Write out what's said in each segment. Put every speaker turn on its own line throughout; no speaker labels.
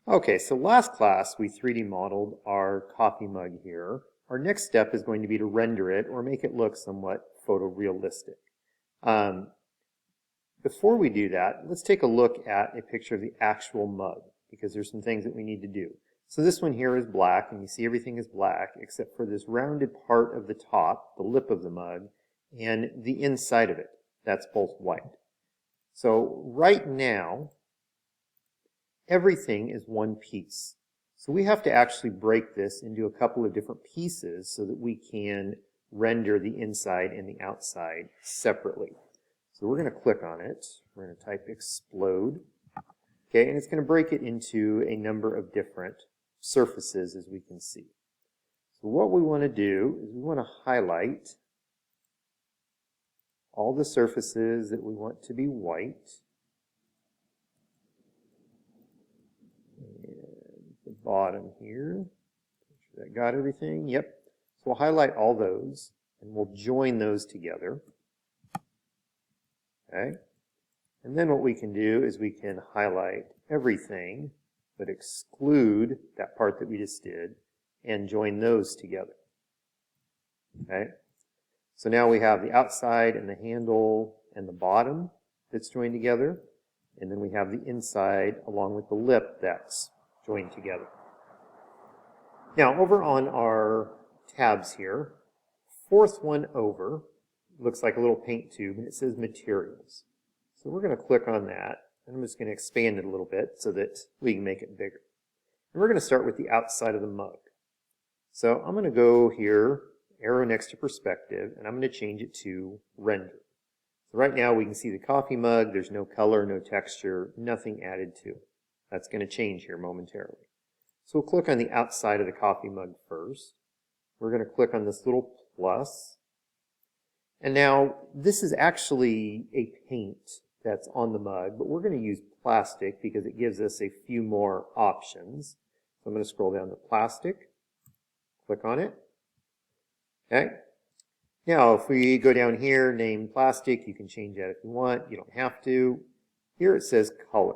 Okay, so last class we 3D modeled our coffee mug here. Our next step is going to be to render it or make it look somewhat photorealistic. Um, Before we do that, let's take a look at a picture of the actual mug because there's some things that we need to do. So this one here is black, and you see everything is black except for this rounded part of the top, the lip of the mug, and the inside of it. That's both white. So right now, everything is one piece. So we have to actually break this into a couple of different pieces so that we can render the inside and the outside separately. So we're going to click on it. We're going to type explode. Okay, and it's going to break it into a number of different surfaces, as we can see. So what we want to do is we want to highlight all the surfaces that we want to be white. And the bottom here. Make sure that got everything. Yep. So we'll highlight all those and we'll join those together. Okay. And then what we can do is we can highlight everything but exclude that part that we just did and join those together. Okay. So now we have the outside and the handle and the bottom that's joined together. And then we have the inside along with the lip that's joined together. Now over on our tabs here, fourth one over, looks like a little paint tube, and it says materials. So we're going to click on that, and I'm just going to expand it a little bit so that we can make it bigger. And we're going to start with the outside of the mug. So I'm going to go here, arrow next to perspective, and I'm going to change it to render. So right now we can see the coffee mug, there's no color, no texture, nothing added to it. That's going to change here momentarily. So we'll click on the outside of the coffee mug first. We're going to click on this little plus. And now this is actually a paint that's on the mug, but we're going to use plastic because it gives us a few more options. So I'm going to scroll down to plastic, click on it. Okay. Now if we go down here, name plastic, you can change that if you want. You don't have to. Here it says color.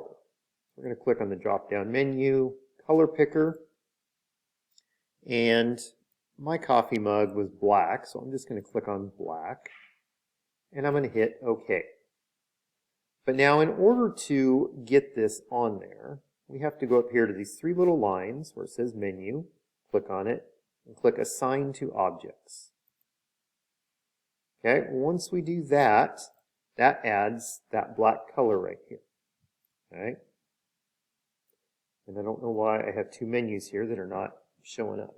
We're going to click on the drop down menu, color picker, and my coffee mug was black, so I'm just going to click on black, and I'm going to hit OK. But now in order to get this on there, we have to go up here to these three little lines where it says menu, click on it, and click Assign to Objects. Okay, once we do that, that adds that black color right here. Okay, and I don't know why I have two menus here that are not showing up.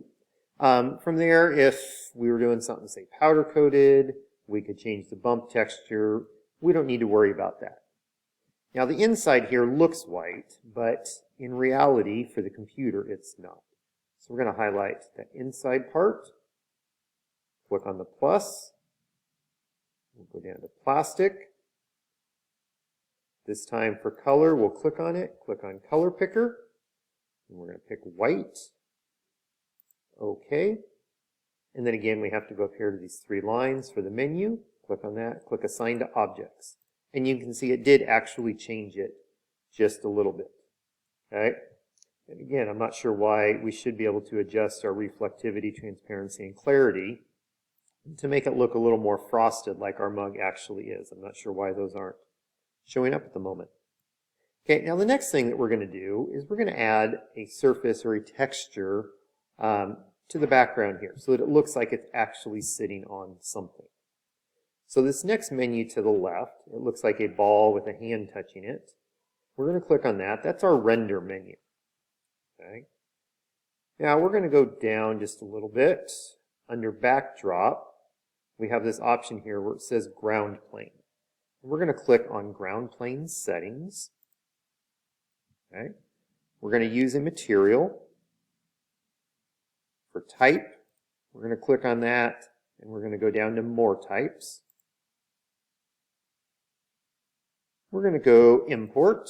From there, if we were doing something, say, powder coated, we could change the bump texture. We don't need to worry about that. Now, the inside here looks white, but in reality, for the computer, it's not. So we're going to highlight that inside part, click on the plus, we'll go down to plastic. This time for color, we'll click on it, click on color picker, and we're going to pick white. OK. And then again, we have to go up here to these three lines for the menu. Click on that. Click Assign to Objects. And you can see it did actually change it just a little bit. Okay. And again, I'm not sure why we should be able to adjust our reflectivity, transparency, and clarity to make it look a little more frosted like our mug actually is. I'm not sure why those aren't showing up at the moment. Okay, now the next thing that we're going to do is we're going to add a surface or a texture to the background here so that it looks like it's actually sitting on something. So this next menu to the left, it looks like a ball with a hand touching it. We're going to click on that. That's our render menu. Okay. Now we're going to go down just a little bit. Under backdrop, we have this option here where it says ground plane. We're going to click on ground plane settings. Okay. We're going to use a material. For type, we're going to click on that, and we're going to go down to more types. We're going to go import,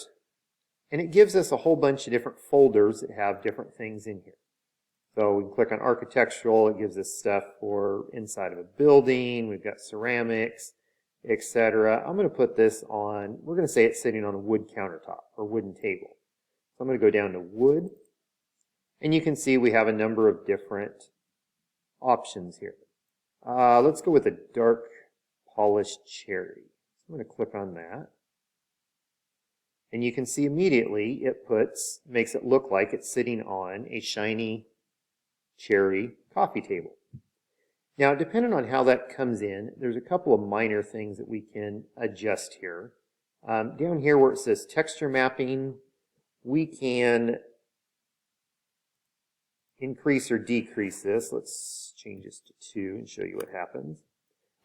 and it gives us a whole bunch of different folders that have different things in here. So we can click on architectural, it gives us stuff for inside of a building, we've got ceramics, etc. I'm going to put this on, we're going to say it's sitting on a wood countertop or wooden table. So I'm going to go down to wood, and you can see we have a number of different options here. Let's go with a dark polished cherry. So I'm going to click on that. And you can see immediately it makes it look like it's sitting on a shiny cherry coffee table. Now, depending on how that comes in, there's a couple of minor things that we can adjust here. Down here where it says texture mapping, we can increase or decrease this. Let's change this to 2 and show you what happens.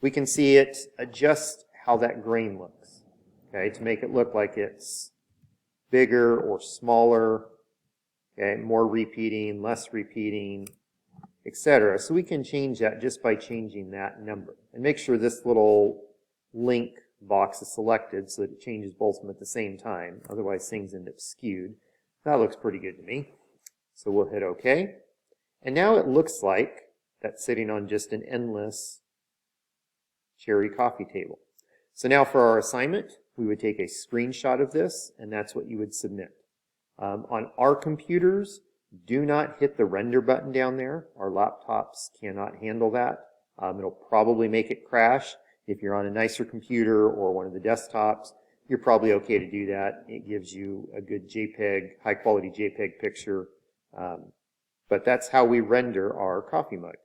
We can see it adjust how that grain looks, okay, to make it look like it's bigger or smaller, okay, more repeating, less repeating, etc. So we can change that just by changing that number. And make sure this little link box is selected so that it changes both of them at the same time. Otherwise things end up skewed. That looks pretty good to me. So we'll hit OK. And now it looks like that's sitting on just an endless cherry coffee table. So now for our assignment, we would take a screenshot of this, and that's what you would submit. On our computers, do not hit the render button down there. Our laptops cannot handle that. It'll probably make it crash. If you're on a nicer computer or one of the desktops, you're probably okay to do that. It gives you a good JPEG, high quality JPEG picture. But that's how we render our coffee mug.